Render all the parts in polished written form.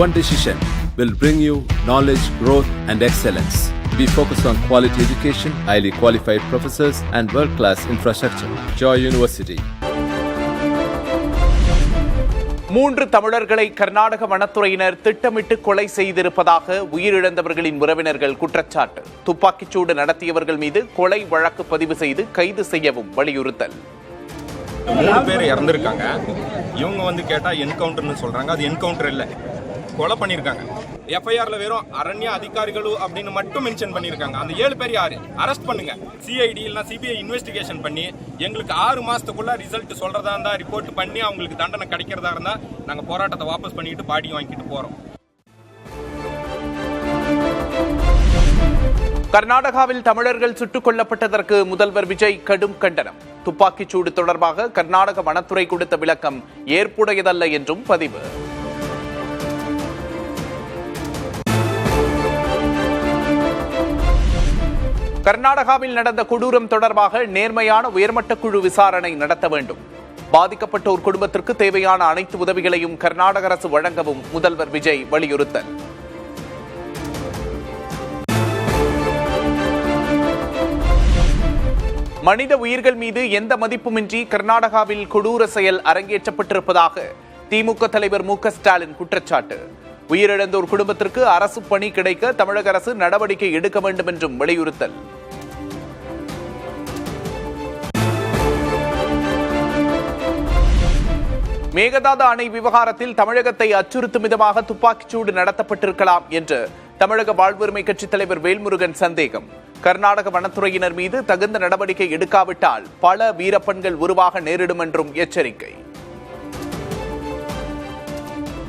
One decision will bring you knowledge, growth, and excellence. We focus on quality education, highly qualified professors, and world-class infrastructure. Joy University. 3 தமிழர்களை கர்நாடக வனத்துறையினர் திட்டமிட்டு கொலை செய்திருப்பதாக உயிரிழந்தவர்களின் உறவினர்கள் குற்றச்சாட்டு. துப்பாக்கிச்சூடு நடத்தியவர்கள் மீது கொலை வழக்கு பதிவு செய்து கைது செய்யவும் வலியுறுத்தல். 3 பேர் இறந்திருக்காங்க. இவங்க கேட்டா என்கவுண்டர்னு சொல்றாங்க. அது என்கவுண்டர் இல்ல, கொலை பண்ணிருக்காங்க. எஃப்ஐஆர்ல வெறும் அரண்ய அதிகாரிகளும் அப்படின்னு மட்டும் மென்ஷன் பண்ணிருக்காங்க. அந்த 7 பேர் யாரு அரெஸ்ட் பண்ணுங்க. சிஐடி இல்ல சிபிஐ இன்வெஸ்டிகேஷன் பண்ணி எங்களுக்கு 6 மாசத்துக்குள்ள ரிசல்ட் சொல்றதா இருந்தா ரிப்போர்ட் பண்ணி அவங்களுக்கு தண்டனை கிடைக்கிறதா இருந்தா நாங்க போராட்டத்தை வாபஸ் பண்ணிட்டு பாடி வாங்கிட்டு போறோம். கர்நாடகாவில் தமிழர்கள் சுட்டுக் கொல்லப்பட்டதற்கு முதல்வர் விஜய் கடும் கண்டனம். துப்பாக்கிச்சூடு தொடர்பாக கர்நாடக வனத்துறை கொடுத்த விளக்கம் ஏற்புடையதல்ல என்றும் பதிவு. கர்நாடகாவில் நடந்த கொடூரம் தொடர்பாக நேர்மையான உயர்மட்ட குழு விசாரணை நடத்த வேண்டும். பாதிக்கப்பட்டோர் குடும்பத்திற்கு தேவையான அனைத்து உதவிகளையும் கர்நாடக அரசு வழங்கவும் முதல்வர் விஜய் வலியுறுத்தல். மனித உயிர்கள் மீது எந்த மதிப்புமின்றி கர்நாடகாவில் கொடூர செயல் அரங்கேற்றப்பட்டிருப்பதாக திமுக தலைவர் மு க ஸ்டாலின் குற்றச்சாட்டு. உயிரிழந்தோர் குடும்பத்திற்கு அரசு பணி கிடைக்க தமிழக அரசு நடவடிக்கை எடுக்க வேண்டும் என்றும் வலியுறுத்தல். மேகதாது அணை விவகாரத்தில் தமிழகத்தை அச்சுறுத்தும் விதமாக துப்பாக்கிச்சூடு நடத்தப்பட்டிருக்கலாம் என்று தமிழக வாழ்வுரிமை கட்சித் தலைவர் வேல்முருகன் சந்தேகம். கர்நாடக வனத்துறையினர் மீது தகுந்த நடவடிக்கை எடுக்காவிட்டால் பல வீரப்பன்கள் உருவாக நேரிடும் என்றும் எச்சரிக்கை.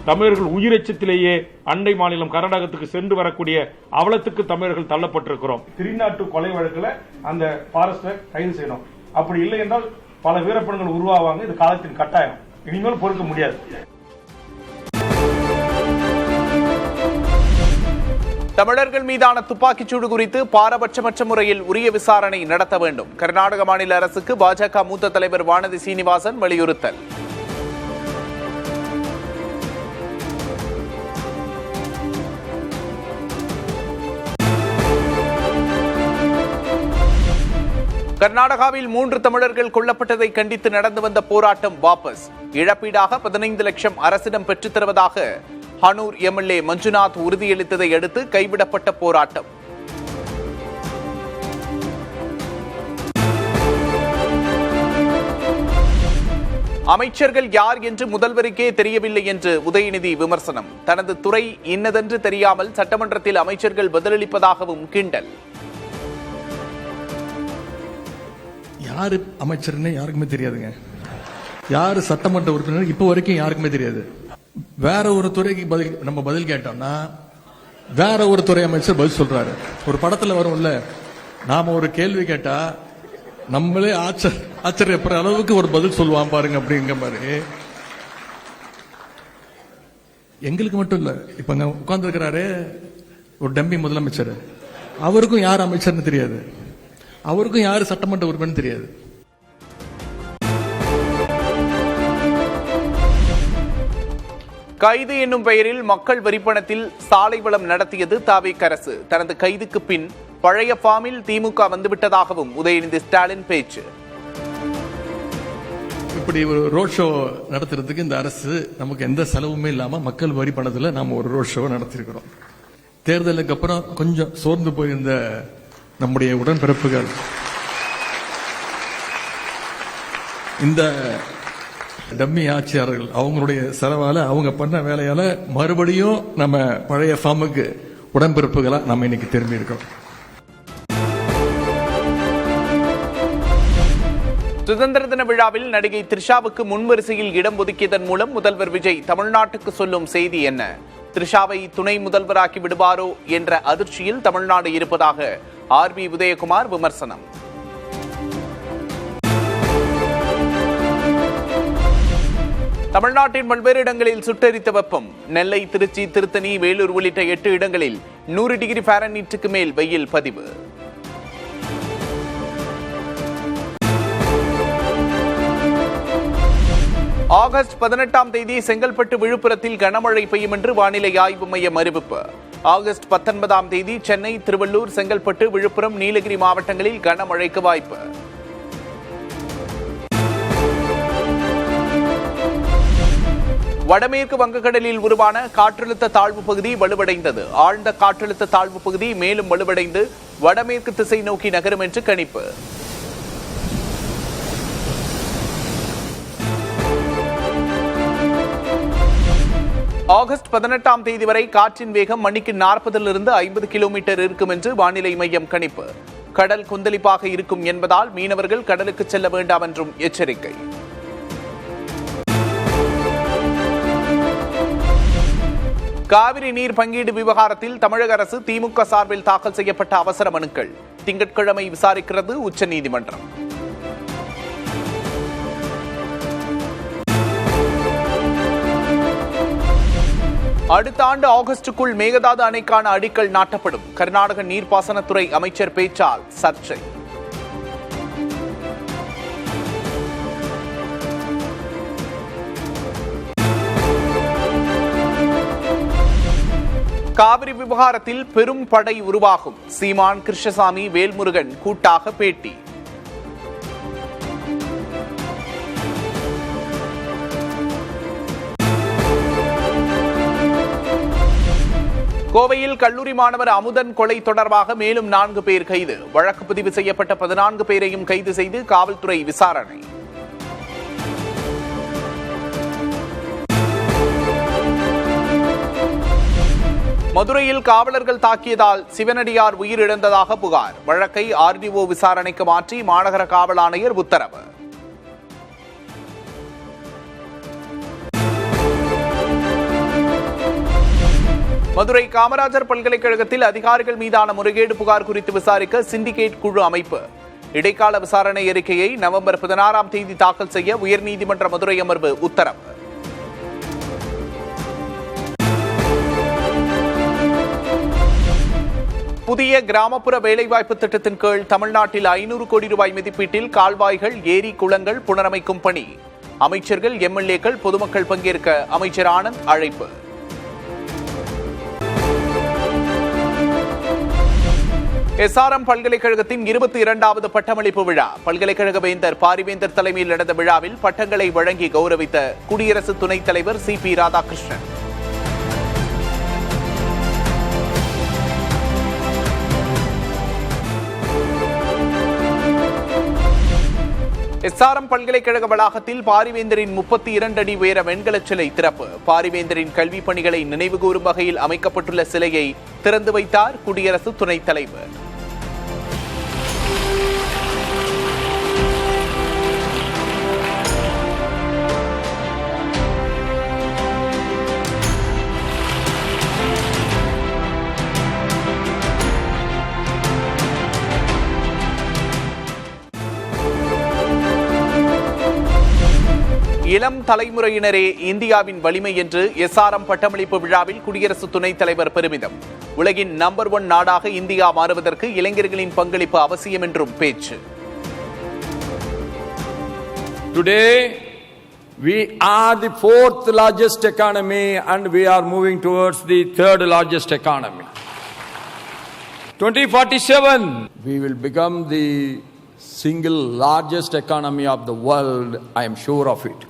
தமிழர்கள் உயிரெச்சத்திலேயே அண்டை மாநிலம் கர்நாடகத்துக்கு சென்று வரக்கூடிய அவலத்துக்கு தமிழர்கள் தள்ளப்பட்டிருக்கிறோம். திருநாட்டு கொலை வழக்கில் அந்த ஃபாரஸ்டை கைது செய்யணும். அப்படி இல்லை என்றால் பல வீரப்பன்கள் உருவாவாங்க. இது காலத்தின் கட்டாயம், இனிமேல் பொறுக்க முடியாது. தமிழர்கள் மீதான துப்பாக்கிச்சூடு குறித்து பாரபட்சமற்ற முறையில் உரிய விசாரணை நடத்த வேண்டும். கர்நாடக மாநில அரசுக்கு பாஜக மூத்த தலைவர் வானதி சீனிவாசன் வலியுறுத்தல். கர்நாடகாவில் 3 தமிழர்கள் கொல்லப்பட்டதை கண்டித்து நடந்து வந்த போராட்டம் வாபஸ். இழப்பீடாக 15 லட்சம் அரசிடம் பெற்றுத் தருவதாக ஹனூர் எம்எல்ஏ மஞ்சுநாத் உறுதியளித்ததை அடுத்து கைவிடப்பட்ட போராட்டம். அமைச்சர்கள் யார் என்று முதல்வருக்கே தெரியவில்லை என்று உதயநிதி விமர்சனம். தனது துறை இன்னதென்று தெரியாமல் சட்டமன்றத்தில் அமைச்சர்கள் பதிலளிப்பதாகவும் கிண்டல். யாரு அமைச்சர்னு யாருக்குமே தெரியாதுங்க. யாரு சட்டமன்ற உறுப்பினர் இப்ப வரைக்கும் யாருக்குமே தெரியாது. வேற ஒரு துறைக்கு நம்ம பதில் கேட்டோம்னா வேற ஒரு துறை அமைச்சர் பதில் சொல்றாரு. ஒரு படத்துல வரும்ல, நாம ஒரு கேள்வி கேட்டா நம்மளே ஆச்சரியப்படுற அளவுக்கு ஒரு பதில் சொல்லுவான் பாருங்க. அப்படிங்கிற மாதிரி எங்களுக்கு மட்டும் இல்ல, இப்ப உட்கார்ந்து இருக்கிறாரு ஒரு டம்பி முதலமைச்சர், அவருக்கும் யார் அமைச்சர்னு தெரியாது, அவருக்கும் யாரு சட்டமன்ற உறுப்பினர் தெரியாது. கைது என்னும் பெயரில் மக்கள் வரிப்பணத்தில் சாலை வளம் நடத்தியது தாவேக அரசு. தனது கைதுக்கு பின் பழைய ஃபார்மில் திமுக வந்துவிட்டதாகவும் உதயநிதி ஸ்டாலின் பேச்சு. இப்படி ஒரு ரோட் ஷோ நடத்துறதுக்கு இந்த அரசு நமக்கு எந்த செலவுமே இல்லாம மக்கள் வரி பணத்துல நாம ஒரு ரோட் ஷோ நடத்திருக்கிறோம். தேர்தலுக்கு அப்புறம் கொஞ்சம் சோர்ந்து போயிருந்த நம்முடைய உடன்பிறப்புகள் இந்த டம்மி ஆட்சியாளர்கள் அவங்களுடைய செலவால அவங்க பண்ண வேலையால மறுபடியும் நம்ம பழைய ஃபார்முக்கு உடன்பிறப்புகளா நம்ம இன்னைக்கு திரும்பி இருக்கோம். சுதந்திர தின விழாவில் நடிகை த்ரிஷாவுக்கு முன்வரிசையில் இடம் ஒதுக்கியதன் மூலம் முதல்வர் விஜய் தமிழ்நாட்டுக்கு சொல்லும் செய்தி என்ன? த்ரிஷாவை துணை முதல்வராக்கி விடுவாரோ என்ற அதிர்ச்சியில் தமிழ்நாடு இருப்பதாக ஆர்பி உதயகுமார் விமர்சனம். தமிழ்நாட்டின் பல்வேறு இடங்களில் சுட்டெரித்த வெப்பம். நெல்லை, திருச்சி, திருத்தணி, வேலூர் உள்ளிட்ட 8 இடங்களில் 100 டிகிரி ஃபாரன்ஹீட்டுக்கு மேல் வெயில் பதிவு. ஆகஸ்ட் 18ஆம் தேதி செங்கல்பட்டு விழுப்புரத்தில் கனமழை பெய்யும் என்று வானிலை ஆய்வு மையம் அறிவிப்பு. ஆகஸ்ட் 19ஆம் தேதி சென்னை, திருவள்ளூர், செங்கல்பட்டு, விழுப்புரம், நீலகிரி மாவட்டங்களில் கனமழைக்கு வாய்ப்பு. வடமேற்கு வங்கக்கடலில் உருவான காற்றழுத்த தாழ்வு பகுதி வலுவடைந்தது. ஆழ்ந்த காற்றழுத்த தாழ்வு பகுதி மேலும் வலுவடைந்து வடமேற்கு திசை நோக்கி நகரும் என்று கணிப்பு. ஆகஸ்ட் 18ஆம் தேதி வரை காற்றின் வேகம் மணிக்கு 40 - 50 கிலோமீட்டர் இருக்கும் என்று வானிலை மையம் கணிப்பு. கடல் கொந்தளிப்பாக இருக்கும் என்பதால் மீனவர்கள் கடலுக்கு செல்ல வேண்டாம் என்றும் எச்சரிக்கை. காவிரி நீர் பங்கீடு விவகாரத்தில் தமிழக அரசு, திமுக சார்பில் தாக்கல் செய்யப்பட்ட அவசர மனுக்கள் திங்கட்கிழமை விசாரிக்கிறது உச்சநீதிமன்றம். அடுத்த ஆண்டு ஆகஸ்டுக்குள் மேகதாது அணைக்கான அடிக்கல் நாட்டப்படும். கர்நாடக நீர்ப்பாசனத்துறை அமைச்சர் பேச்சால் சர்ச்சை. காவிரி விவகாரத்தில் பெரும் படை உருவாகும். சீமான், கிருஷ்ணசாமி, வேல்முருகன் கூட்டாக பேட்டி. கோவையில் கல்லூரி மாணவர் அமுதன் கொலை தொடர்பாக மேலும் 4 பேர் கைது. வழக்கு பதிவு செய்யப்பட்ட 14 பேரையும் கைது செய்து காவல்துறை விசாரணை. மதுரையில் காவலர்கள் தாக்கியதால் சிவனடியார் உயிரிழந்ததாக புகார். வழக்கை ஆர்டிஓ விசாரணைக்கு மாற்றி மாநகர காவல் ஆணையர் உத்தரவு. மதுரை காமராஜர் பல்கலைக்கழகத்தில் அதிகாரிகள் மீதான முறைகேடு புகார் குறித்து விசாரிக்க சிண்டிகேட் குழு அமைப்பு. இடைக்கால விசாரணை அறிக்கையை நவம்பர் 16ஆம் தேதி தாக்கல் செய்ய உயர்நீதிமன்ற மதுரை அமர்வு உத்தரவு. புதிய கிராமப்புற வேலைவாய்ப்பு திட்டத்தின் கீழ் தமிழ்நாட்டில் 500 கோடி ரூபாய் மதிப்பீட்டில் கால்வாய்கள், ஏரி, குளங்கள் புனரமைக்கும் பணி. அமைச்சர்கள், எம்எல்ஏக்கள், பொதுமக்கள் பங்கேற்க அமைச்சர் ஆனந்த் அழைப்பு. எஸ்ஆர்எம் பல்கலைக்கழகத்தின் 22வது பட்டமளிப்பு விழா. பல்கலைக்கழக வேந்தர் பாரிவேந்தர் தலைமையில் நடந்த விழாவில் பட்டங்களை வழங்கி கௌரவித்த குடியரசு துணைத் தலைவர் CP ராதாகிருஷ்ணன். எஸ்ஆர்எம் பல்கலைக்கழக வளாகத்தில் பாரிவேந்தரின் 32 அடி உயர வெண்கல சிலை திறப்பு. பாரிவேந்தரின் கல்வி பணிகளை நினைவுகூரும் வகையில் அமைக்கப்பட்டுள்ள சிலையை திறந்து வைத்தார் குடியரசு துணைத் தலைவர். இளம் தலைமுறையினரே இந்தியாவின் வலிமை என்று எஸ்ஆர்எம் பட்டமளிப்பு விழாவில் குடியரசு துணைத் தலைவர் பெருமிதம். உலகின் நம்பர் 1 நாடாக இந்தியா மாறுவதற்கு இளைஞர்களின் பங்களிப்பு அவசியம் என்றும் பேச்சு. Today we are the 4th largest economy and we are moving towards the 3rd largest economy. 2047 we will become the single largest economy of the world. I am sure of it.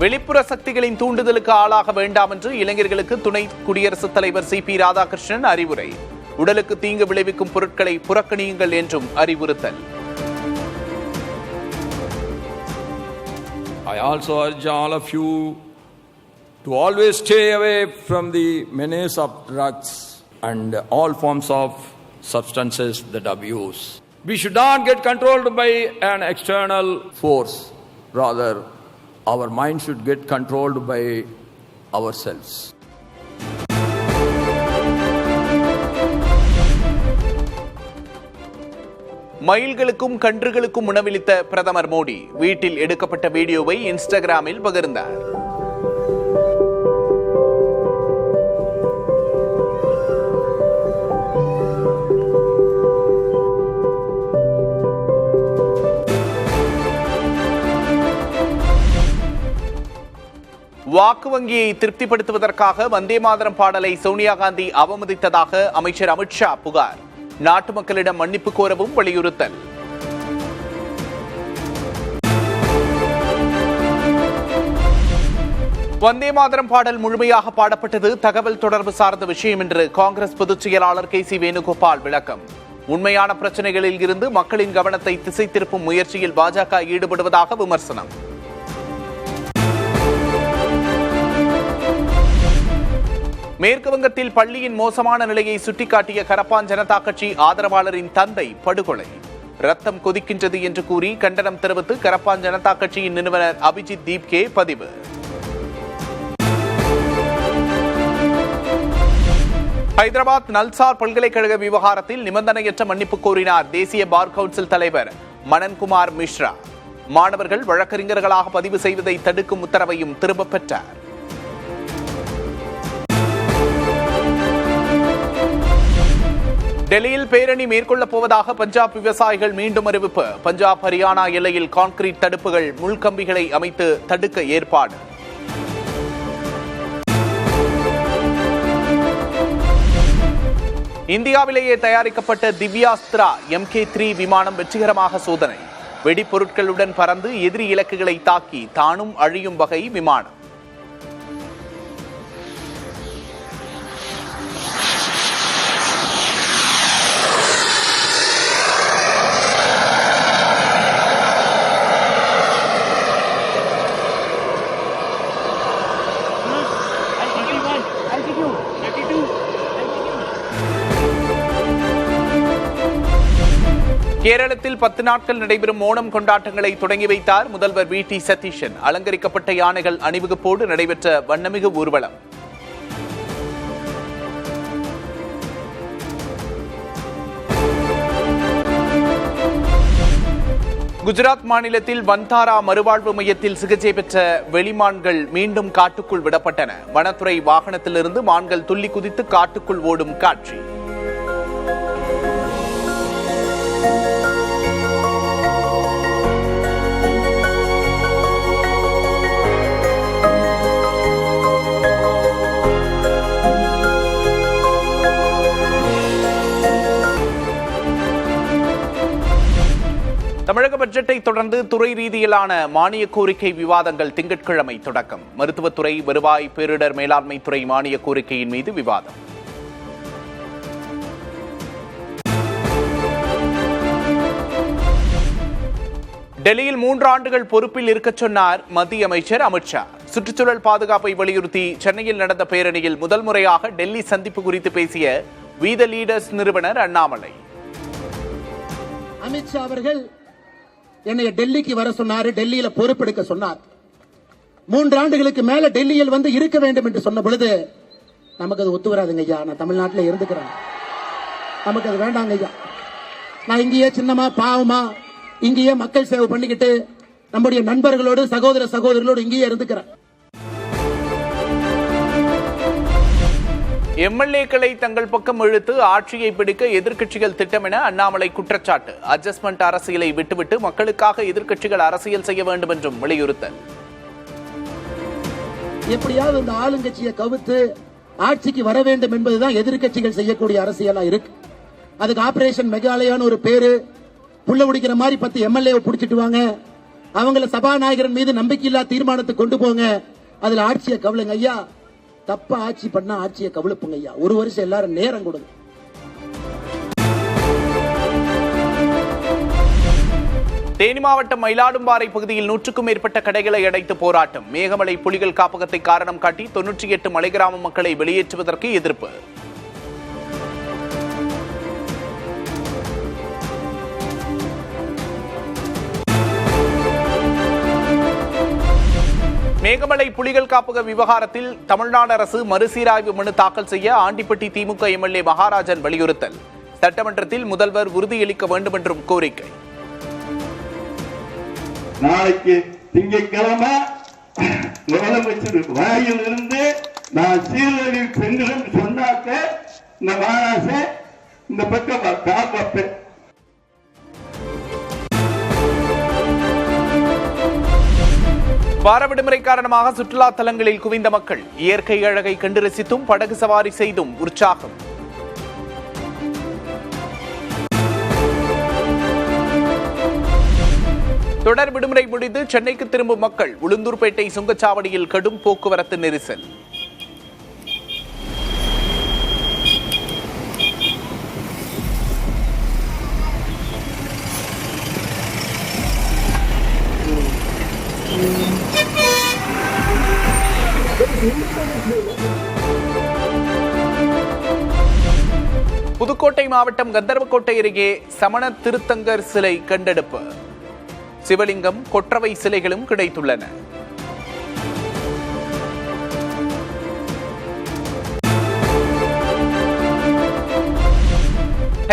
வெளிப்புற சக்திகளின் தூண்டுதலுக்கு ஆளாக வேண்டாம் என்று இளைஞர்களுக்கு துணை குடியரசுத் தலைவர் CP ராதாகிருஷ்ணன் அறிவுரை. உடலுக்கு தீங்கு விளைவிக்கும் பொருட்களை புறக்கணியுங்கள் என்றும் அறிவுறுத்தல். I also urge all of you to always stay away from the menace of drugs and all forms of substances that abuse. We should not get controlled by an external force. Rather, our mind should get controlled by ourselves. மயில்களுக்கும் கன்றுகளுக்கும் உணவளித்த பிரதமர் மோடி வீட்டில் எடுக்கப்பட்ட வீடியோவை இன்ஸ்டாகிராமில் பகிர்ந்தார். வாக்கு வங்கியை திருப்திப்படுத்துவதற்காக வந்தே மாதரம் பாடலை சோனியா காந்தி அவமதித்ததாக அமைச்சர் அமித்ஷா புகார். நாட்டு மக்களிடம் மன்னிப்பு கோரவும் வலியுறுத்தல். வந்தே மாதரம் பாடல் முழுமையாக பாடப்பட்டது தகவல் தொடர்பு சார்ந்த விஷயம் என்று காங்கிரஸ் பொதுச் செயலாளர் KC வேணுகோபால் விளக்கம். உண்மையான பிரச்சனைகளில் இருந்து மக்களின் கவனத்தை திசை திருப்பும் முயற்சியில் பாஜக ஈடுபடுவதாக விமர்சனம். மேற்கு வங்கத்தில் பள்ளியின் மோசமான நிலையை சுட்டிக்காட்டிய கரப்பான் ஜனதா கட்சி ஆதரவாளரின் தந்தை படுகொலை. ரத்தம் கொதிக்கின்றது என்று கூறி கண்டனம் தெரிவித்து கரப்பான் ஜனதா கட்சியின் நிறுவனர் அபிஜித் தீப்கே பதிவு. ஹைதராபாத் நல்சார் பல்கலைக்கழக விவகாரத்தில் நிபந்தனையற்ற மன்னிப்பு கோரினார் தேசிய பார் கவுன்சில் தலைவர் மனன்குமார் மிஸ்ரா. மாணவர்கள் வழக்கறிஞர்களாக பதிவு செய்வதை தடுக்கும் உத்தரவையும் திரும்பப் பெற்றார். டெல்லியில் பேரணி மேற்கொள்ளப் போவதாக பஞ்சாப் விவசாயிகள் மீண்டும் அறிவிப்பு. பஞ்சாப் ஹரியானா எல்லையில் கான்கிரீட் தடுப்புகள் முள்கம்பிகளை அமைத்து தடுக்க ஏற்பாடு. இந்தியாவிலேயே தயாரிக்கப்பட்ட திவ்யாஸ்திரா MK3 விமானம் வெற்றிகரமாக சோதனை. வெடிப்பொருட்களுடன் பறந்து எதிரி இலக்குகளை தாக்கி தானும் அழியும் வகை விமானம். கேரளத்தில் 10 நாட்கள் நடைபெறும் ஓணம் கொண்டாட்டங்களை தொடங்கி வைத்தார் முதல்வர் VT சதீஷன். அலங்கரிக்கப்பட்ட யானைகள் அணிவகுப்போடு நடைபெற்ற வண்ணமிகு ஊர்வலம். குஜராத் மாநிலத்தில் வந்தாரா மறுவாழ்வு மையத்தில் சிகிச்சை பெற்ற வெளிமான்கள் மீண்டும் காட்டுக்குள் விடப்பட்டன. வனத்துறை வாகனத்திலிருந்து மான்கள் துள்ளி குதித்து காட்டுக்குள் ஓடும் காட்சி. தமிழக பட்ஜெட்டை தொடர்ந்து துறை ரீதியிலான மானிய கோரிக்கை விவாதங்கள் திங்கட்கிழமை தொடக்கம். மருத்துவத்துறை, வருவாய், பேரிடர் மேலாண்மை துறை மானிய கோரிக்கையின் மீது விவாதம். டெல்லியில் 3 ஆண்டுகள் பொறுப்பில் இருக்கச் சொன்னார் மத்திய அமைச்சர் அமித்ஷா. சுற்றுச்சூழல் பாதுகாப்பை வலியுறுத்தி சென்னையில் நடந்த பேரணியில் முதல் முறையாக டெல்லி சந்திப்பு குறித்து பேசிய வி த லீடர்ஸ் நிறுவனர் அண்ணாமலை. அமித்ஷா அவர்கள் என்னை டெல்லிக்கு வர சொன்னார், டெல்லியில பொறுப்பெடுக்க சொன்னார். 3 ஆண்டுகளுக்கு மேல டெல்லியில் வந்து இருக்க வேண்டும் என்று சொன்ன பொழுது நமக்கு அது ஒத்து வராதுங்க ஐயா, நான் தமிழ்நாட்டில் இருந்துக்கிறேன், நமக்கு அது வேண்டாங்க ஐயா, நான் இங்கேயே சின்னமா பாவமா இங்கேயே மக்கள் சேவை பண்ணிக்கிட்டு நம்முடைய நண்பர்களோடு சகோதரர்களோடு இங்கேயே இருந்துக்கிறேன். எம்எல்ஏக்களை தங்கள் பக்கம் இழுத்து ஆட்சியை பிடிக்க எதிர்க்கட்சிகள் திட்டம் என அண்ணாமலை குற்றச்சாட்டு. அட்ஜஸ்ட்மெண்ட் அரசியலை விட்டுவிட்டு மக்களுக்காக எதிர்க்கட்சிகள் அரசியல் செய்ய வேண்டும் என்றும் வலியுறுத்தல். எப்படியாவது இந்த ஆளுங்கட்சியை கவுத்து ஆட்சிக்கு வர வேண்டும் என்பதுதான் எதிர்க்கட்சிகள் செய்யக்கூடிய அரசியலா இருக்கு. அதுக்கு ஆபரேஷன் மெகாலயான்னு ஒரு பேரு, புள்ள உடிக்கிற மாதிரி 10 எம்எல்ஏ பிடிச்சிட்டு வாங்க, அவங்கள சபாநாயகரின் மீது நம்பிக்கையில்லா தீர்மானத்தை கொண்டு போங்க, அதுல ஆட்சியை கவலைங்க ஐயா. தப்பா ஆட்சி பண்ணா ஆட்சியை கவலைப்புங்க ஐயா. 1 வருஷம் எல்லாரும் நேரம் கொடுங்க. தேனி மாவட்டம் மயிலாடும்பாறை பகுதியில் 100க்கும் மேற்பட்ட கடைகளை அடைத்து போராட்டம். மேகமலை புலிகள் காப்பகத்தை காரணம் காட்டி 98 மலை கிராம மக்களை வெளியேற்றுவதற்கு எதிர்ப்பு. மேகமலை புலிகள் காப்பக விவகாரத்தில் தமிழ்நாடு அரசு மறுசீராய்வு மனு தாக்கல் செய்ய ஆண்டிப்பட்டி திமுக எம்எல்ஏ மகாராஜன் வலியுறுத்தல். சட்டமன்றத்தில் முதல்வர் உறுதியளிக்க வேண்டும் என்றும் கோரிக்கை. நாளைக்கு திங்கட்கிழமை முதலமைச்சர் வாயில் இருந்து நான் சீரழி பெண்களும் சொன்னாக்க இந்த மகாராசை இந்த பக்கம் காப்பேன். வார விடுமுறை காரணமாக சுற்றுலா தலங்களில் குவிந்த மக்கள் இயற்கை அழகை கண்டு ரசித்தும் படகு சவாரி செய்தும் உற்சாகம். தொடர் விடுமுறை முடிந்து சென்னைக்கு திரும்பும் மக்கள் உளுந்தூர்பேட்டை சுங்கச்சாவடியில் கடும் போக்குவரத்து நெரிசல். புதுக்கோட்டை மாவட்டம் கந்தர்வக்கோட்டை அருகே சமண திருத்தங்கர் சிலை கண்டெடுப்பு. சிவலிங்கம், கொற்றவை சிலைகளும் கிடைத்துள்ளன.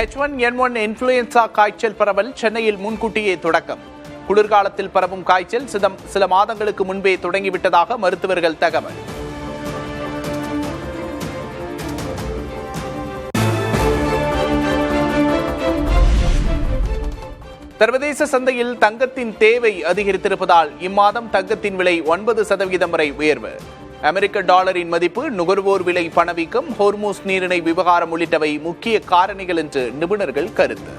H1N1 இன்ஃபுளுயன்சா காய்ச்சல் பரவல் சென்னையில் முன்கூட்டியே தொடக்கம். குளிர்காலத்தில் பரவும் காய்ச்சல் சில மாதங்களுக்கு முன்பே தொடங்கிவிட்டதாக மருத்துவர்கள் தகவல். சர்வதேச சந்தையில் தங்கத்தின் தேவை அதிகரித்திருப்பதால் இம்மாதம் தங்கத்தின் விலை 9% வரை உயர்வு. அமெரிக்க டாலரின் மதிப்பு, நுகர்வோர் விலை பணவீக்கம், ஹோர்மூஸ் நீரிணை விவகாரம் உள்ளிட்டவை முக்கிய காரணிகள் என்று நிபுணர்கள் கருத்து.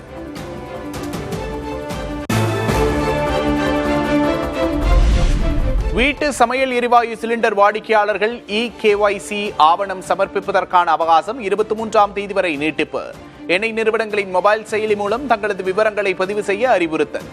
வீட்டு சமையல் எரிவாயு சிலிண்டர் வாடிக்கையாளர்கள் EKYC ஆவணம் சமர்ப்பிப்பதற்கான அவகாசம் 23ஆம் தேதி வரை நீட்டிப்பு. எண்ணெய் நிறுவனங்களின் மொபைல் செயலி மூலம் தங்களது விவரங்களை பதிவு செய்ய அறிவுறுத்தல்.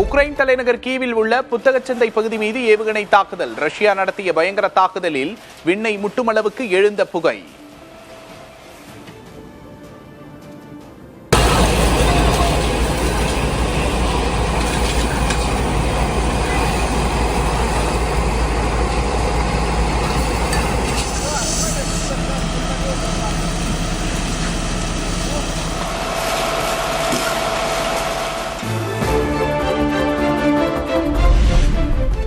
உக்ரைன் தலைநகர் கீவில் உள்ள புத்தகச்சந்தை பகுதி மீது ஏவுகணை தாக்குதல். ரஷ்யா நடத்திய பயங்கர தாக்குதலில் விண்ணை முட்டும் அளவுக்கு எழுந்த புகை.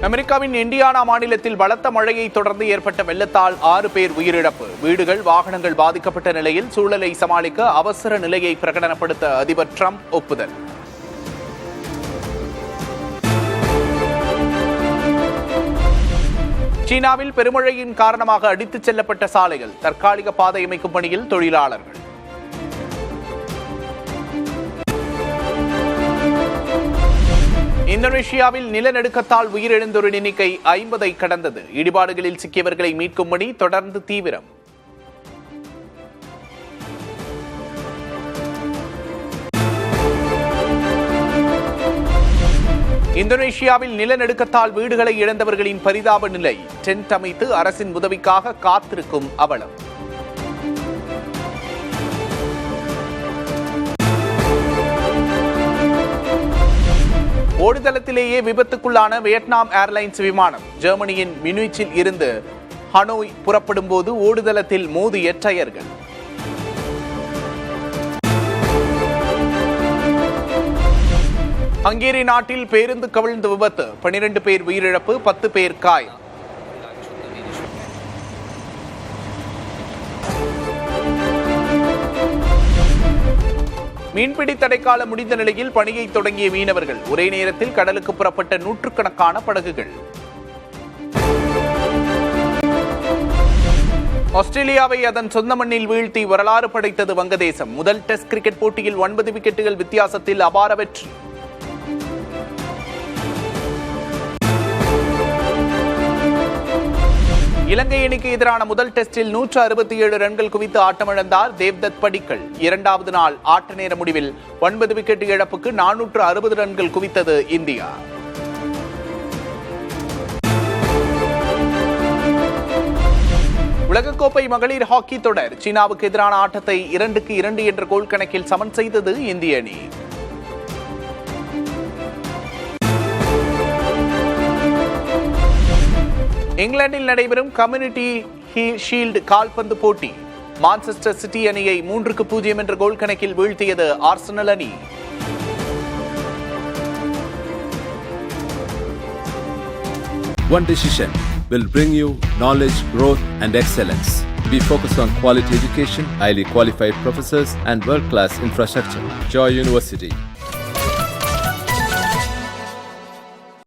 அமெரிக்காவின் இண்டியானா மாநிலத்தில் பலத்த மழையை தொடர்ந்து ஏற்பட்ட வெள்ளத்தால் 6 பேர் உயிரிழப்பு. வீடுகள், வாகனங்கள் பாதிக்கப்பட்ட நிலையில் சூழலை சமாளிக்க அவசர நிலையை பிரகடனப்படுத்த அதிபர் டிரம்ப் ஒப்புதல். சீனாவில் பெருமழையின் காரணமாக அடித்துச் செல்லப்பட்ட சாலைகள், தற்காலிக பாதை அமைக்கும் பணியில் தொழிலாளர்கள். இந்தோனேஷியாவில் நிலநடுக்கத்தால் உயிரிழந்தோரின் எண்ணிக்கை 50ஐ கடந்தது. இடிபாடுகளில் சிக்கியவர்களை மீட்கும் பணி தொடர்ந்து தீவிரம். இந்தோனேஷியாவில் நிலநடுக்கத்தால் வீடுகளை இழந்தவர்களின் பரிதாப நிலை. டென்ட் அமைத்து அரசின் உதவிக்காக காத்திருக்கும் அவலம். ஓடுதளத்திலேயே விபத்துக்குள்ளான வியட்நாம் ஏர்லைன்ஸ் விமானம். ஜெர்மனியின் மியூனிச்சில் இருந்து ஹனோய் புறப்படும் போது ஓடுதளத்தில் மோதிய டயர்கள். ஹங்கேரி நாட்டில் பேருந்து கவிழ்ந்து விபத்து. 12 பேர் உயிரிழப்பு, 10 பேர் காயம். மீன்பிடி தடைக்காலம் முடிந்த நிலையில் பணியை தொடங்கிய மீனவர்கள். ஒரே நேரத்தில் கடலுக்கு புறப்பட்ட நூற்றுக்கணக்கான படகுகள். ஆஸ்திரேலியாவை அதன் சொந்த மண்ணில் வீழ்த்தி வரலாறு படைத்தது வங்கதேசம். முதல் டெஸ்ட் கிரிக்கெட் போட்டியில் 9 விக்கெட்டுகள் வித்தியாசத்தில் அபார வெற்றி. இலங்கை அணிக்கு எதிரான முதல் டெஸ்டில் 167 ரன்கள் குவித்து ஆட்டமிழந்தார் தேவ்தத் படிக்கல். 2வது நாள் ஆட்ட நேர முடிவில் 9 விக்கெட் இழப்புக்கு 460 ரன்கள் குவித்தது இந்தியா. உலகக்கோப்பை மகளிர் ஹாக்கி தொடர். சீனாவுக்கு எதிரான ஆட்டத்தை 2-2 என்ற கோல் கணக்கில் சமன் செய்தது இந்திய அணி. இங்கிலாந்தில் நடைபெறும் கம்யூனிட்டி ஷீல்டு கால்பந்து போட்டி. மான்செஸ்டர் சிட்டி அணியை 3-0 என்ற கோல் கணக்கில் வீழ்த்தியது ஆர்சனல் அணி. One decision will bring you knowledge, growth, and excellence. We focus on quality education, highly qualified professors, and world-class infrastructure. Joy University,